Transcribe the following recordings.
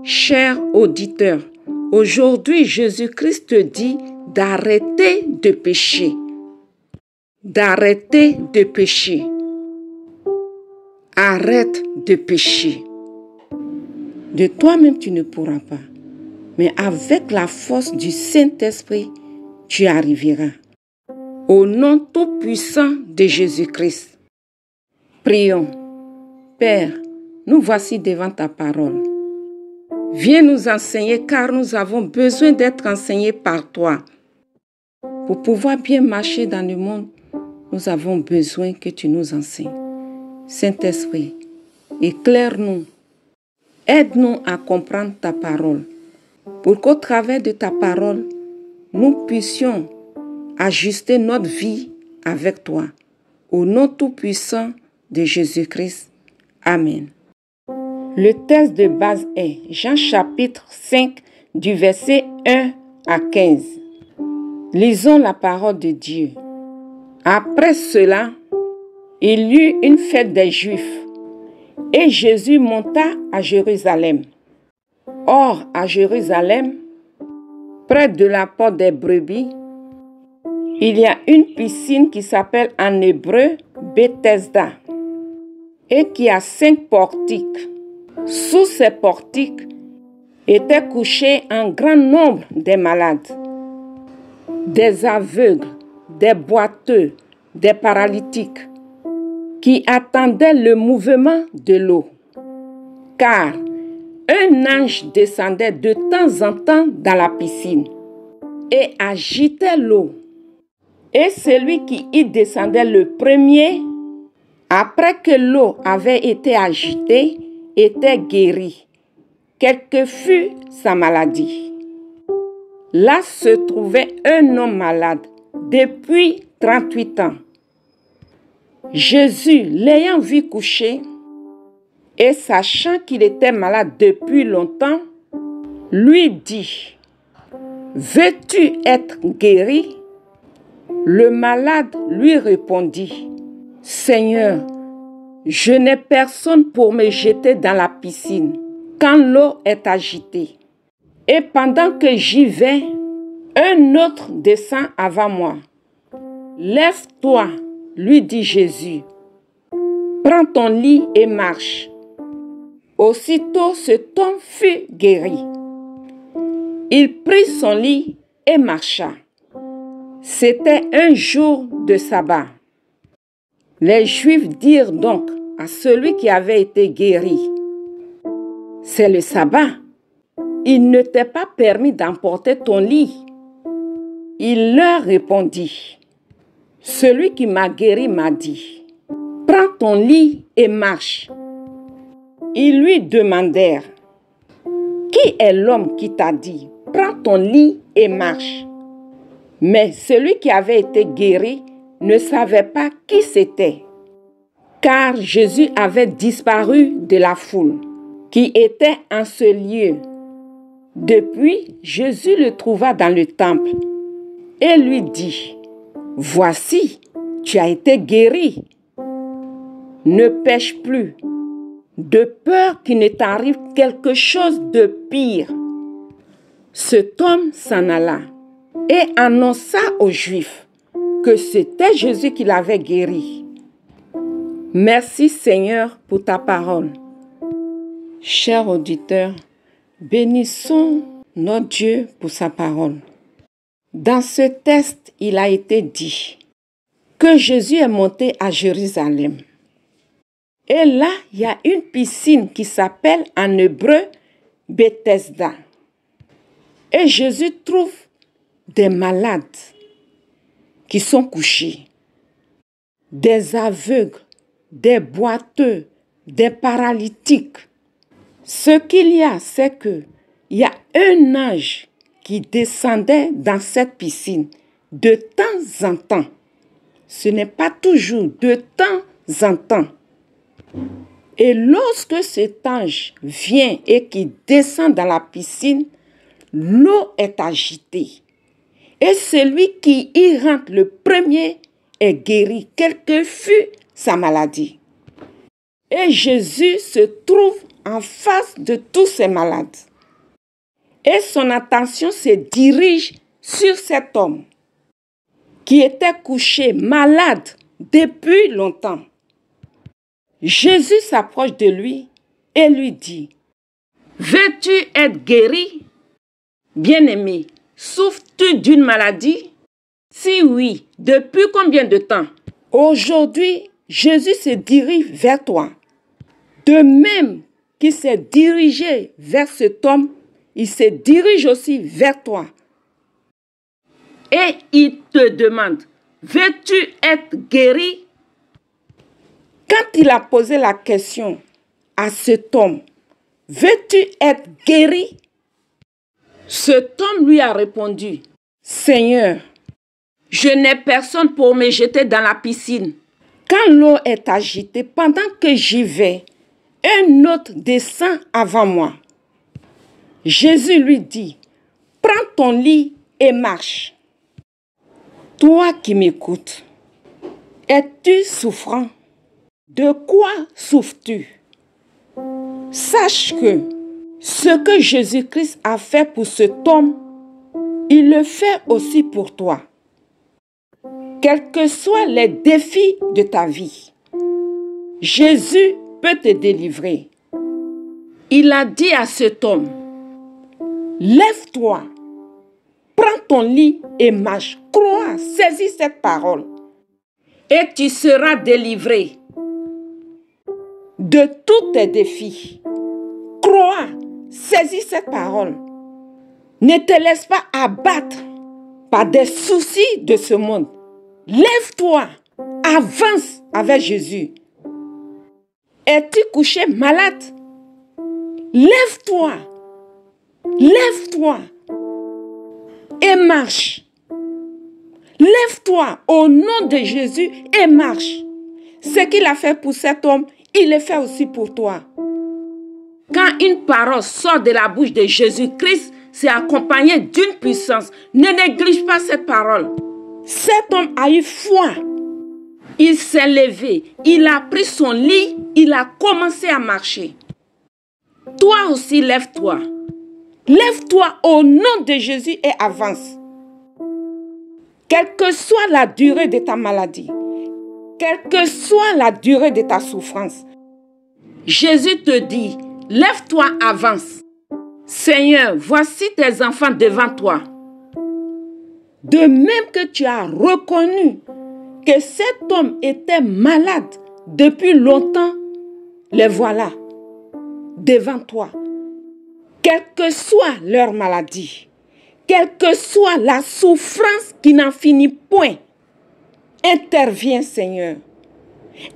Chers auditeurs, aujourd'hui Jésus-Christ te dit d'arrêter de pécher. D'arrêter de pécher. Arrête de pécher. De toi-même, tu ne pourras pas. Mais avec la force du Saint-Esprit, tu arriveras. Au nom tout-puissant de Jésus-Christ. Prions. Père, nous voici devant ta parole. Viens nous enseigner car nous avons besoin d'être enseignés par toi. Pour pouvoir bien marcher dans le monde, nous avons besoin que tu nous enseignes. Saint-Esprit, éclaire-nous. Aide-nous à comprendre ta parole. Pour qu'au travers de ta parole, nous puissions ajuster notre vie avec toi. Au nom tout-puissant de Jésus-Christ. Amen. Le texte de base est Jean chapitre 5 du verset 1 à 15. Lisons la parole de Dieu. Après cela, il y eut une fête des Juifs et Jésus monta à Jérusalem. Or, à Jérusalem, près de la porte des brebis, il y a une piscine qui s'appelle en hébreu Bethesda et qui a 5 portiques. Sous ces portiques étaient couchés un grand nombre de malades, des aveugles, des boiteux, des paralytiques, qui attendaient le mouvement de l'eau. Car un ange descendait de temps en temps dans la piscine et agitait l'eau. Et celui qui y descendait le premier, après que l'eau avait été agitée, était guéri, quelle que fût sa maladie. Là se trouvait un homme malade depuis 38 ans. Jésus, l'ayant vu coucher et sachant qu'il était malade depuis longtemps, lui dit: « Veux-tu être guéri ?» Le malade lui répondit: « Seigneur, je n'ai personne pour me jeter dans la piscine quand l'eau est agitée. Et pendant que j'y vais, un autre descend avant moi. Lève-toi, lui dit Jésus. Prends ton lit et marche. Aussitôt cet homme fut guéri. Il prit son lit et marcha. C'était un jour de sabbat. Les Juifs dirent donc à celui qui avait été guéri: « C'est le sabbat. Il ne t'est pas permis d'emporter ton lit. » Il leur répondit: « Celui qui m'a guéri m'a dit: « Prends ton lit et marche. » Ils lui demandèrent: « Qui est l'homme qui t'a dit: « Prends ton lit et marche » Mais celui qui avait été guéri ne savait pas qui c'était, car Jésus avait disparu de la foule qui était en ce lieu. Depuis, Jésus le trouva dans le temple et lui dit: « Voici, tu as été guéri. Ne pêche plus, de peur qu'il ne t'arrive quelque chose de pire. » Cet homme s'en alla et annonça aux Juifs que c'était Jésus qui l'avait guéri. Merci Seigneur pour ta parole. Chers auditeurs, bénissons notre Dieu pour sa parole. Dans ce texte, il a été dit que Jésus est monté à Jérusalem. Et là, il y a une piscine qui s'appelle en hébreu Bethesda. Et Jésus trouve des malades qui sont couchés, des aveugles, des boiteux, des paralytiques. Ce qu'il y a, c'est qu'il y a un ange qui descendait dans cette piscine de temps en temps. Ce n'est pas toujours, de temps en temps. Et lorsque cet ange vient et qu'il descend dans la piscine, l'eau est agitée. Et celui qui y rentre le premier est guéri, quelle que fût sa maladie. Et Jésus se trouve en face de tous ces malades. Et son attention se dirige sur cet homme qui était couché malade depuis longtemps. Jésus s'approche de lui et lui dit, « Veux-tu être guéri? Bien-aimé, souffres-tu d'une maladie? Si oui, depuis combien de temps? » Aujourd'hui, Jésus se dirige vers toi. De même qu'il s'est dirigé vers cet homme, il se dirige aussi vers toi. Et il te demande, veux-tu être guéri? Quand il a posé la question à cet homme, veux-tu être guéri? Cet homme lui a répondu, Seigneur, je n'ai personne pour me jeter dans la piscine. Quand l'eau est agitée, pendant que j'y vais, un autre descend avant moi. Jésus lui dit, prends ton lit et marche. Toi qui m'écoutes, es-tu souffrant? De quoi souffres-tu? Sache que ce que Jésus-Christ a fait pour cet homme, il le fait aussi pour toi. Quels que soient les défis de ta vie, Jésus peut te délivrer. Il a dit à cet homme, lève-toi, prends ton lit et marche. Crois, saisis cette parole et tu seras délivré de tous tes défis. Crois, saisis cette parole. Ne te laisse pas abattre par des soucis de ce monde. Lève-toi, avance avec Jésus. Es-tu couché malade? Lève-toi, lève-toi et marche. Lève-toi au nom de Jésus et marche. Ce qu'il a fait pour cet homme, il le fait aussi pour toi. Quand une parole sort de la bouche de Jésus-Christ, c'est accompagné d'une puissance. Ne néglige pas cette parole. Cet homme a eu foi. Il s'est levé, il a pris son lit, il a commencé à marcher. Toi aussi, lève-toi. Lève-toi au nom de Jésus et avance. Quelle que soit la durée de ta maladie, quelle que soit la durée de ta souffrance, Jésus te dit, lève-toi, avance. Seigneur, voici tes enfants devant toi. De même que tu as reconnu que cet homme était malade depuis longtemps, les voilà devant toi. Quelle que soit leur maladie, quelle que soit la souffrance qui n'en finit point, interviens Seigneur.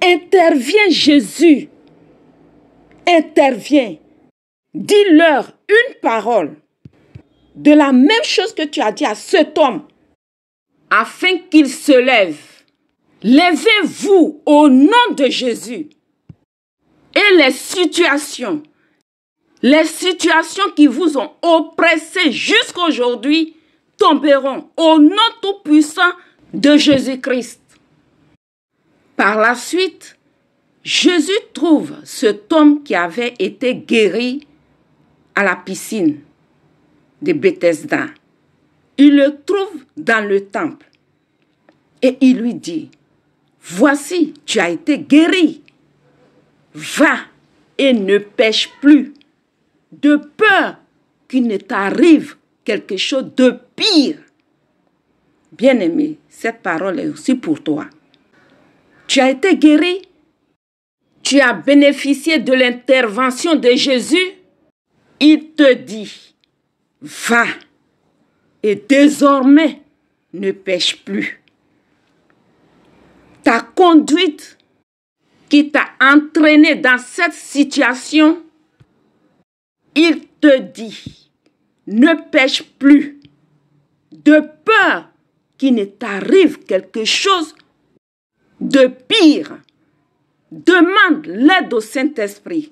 Interviens Jésus. Interviens. Dis-leur une parole de la même chose que tu as dit à cet homme, afin qu'il se lève. Levez-vous au nom de Jésus. Et les situations qui vous ont oppressé jusqu'à aujourd'hui tomberont au nom tout-puissant de Jésus-Christ. Par la suite, Jésus trouve cet homme qui avait été guéri à la piscine de Bethesda. Il le trouve dans le temple et il lui dit, « Voici, tu as été guéri. Va et ne pêche plus, de peur qu'il ne t'arrive quelque chose de pire. » Bien-aimé, cette parole est aussi pour toi. Tu as été guéri. Tu as bénéficié de l'intervention de Jésus. Il te dit, va et désormais ne pêche plus. Ta conduite qui t'a entraîné dans cette situation, il te dit, ne pêche plus, de peur qu'il ne t'arrive quelque chose de pire. Demande l'aide au Saint-Esprit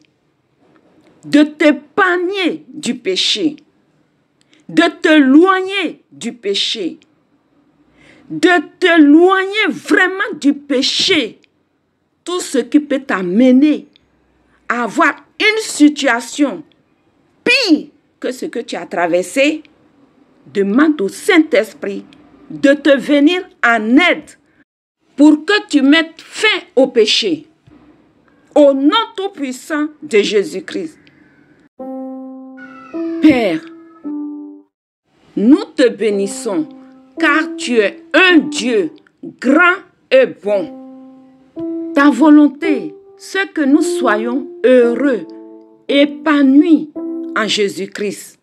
de t'épargner du péché, de t'éloigner du péché, de t'éloigner vraiment du péché. Tout ce qui peut t'amener à avoir une situation pire que ce que tu as traversé, demande au Saint-Esprit de te venir en aide pour que tu mettes fin au péché. Au nom tout-puissant de Jésus-Christ. Père, nous te bénissons car tu es un Dieu grand et bon. Ta volonté, c'est que nous soyons heureux, épanouis en Jésus-Christ.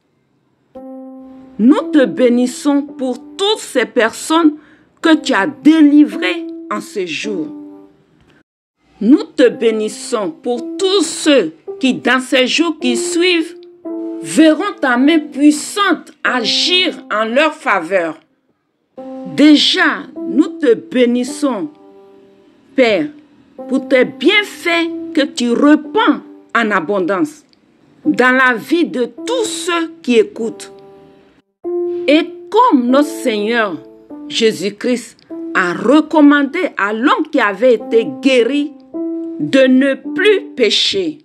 Nous te bénissons pour toutes ces personnes que tu as délivrées en ce jour. Nous te bénissons pour tous ceux qui, dans ces jours qui suivent, verront ta main puissante agir en leur faveur. Déjà, nous te bénissons, Père, pour tes bienfaits que tu répands en abondance dans la vie de tous ceux qui écoutent. Et comme notre Seigneur Jésus-Christ a recommandé à l'homme qui avait été guéri de ne plus pécher,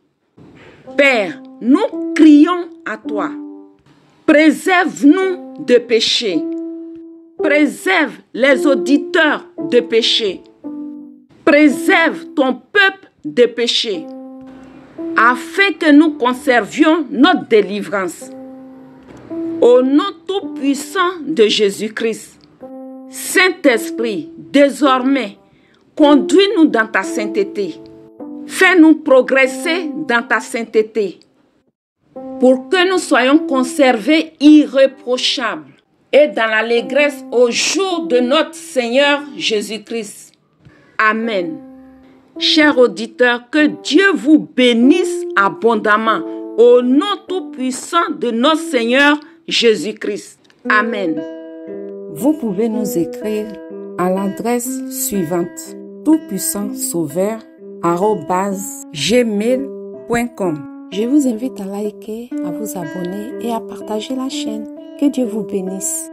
Père, nous crions à toi. Préserve-nous de péché. Préserve les auditeurs de péché. Préserve ton peuple de péché, afin que nous conservions notre délivrance. Au nom tout-puissant de Jésus-Christ, Saint-Esprit, désormais, conduis-nous dans ta sainteté. Fais-nous progresser dans ta sainteté, pour que nous soyons conservés irréprochables et dans l'allégresse au jour de notre Seigneur Jésus-Christ. Amen. Chers auditeurs, que Dieu vous bénisse abondamment au nom tout-puissant de notre Seigneur Jésus-Christ. Amen. Vous pouvez nous écrire à l'adresse suivante: toutpuissantsauveur@gmail.com. Je vous invite à liker, à vous abonner et à partager la chaîne. Que Dieu vous bénisse.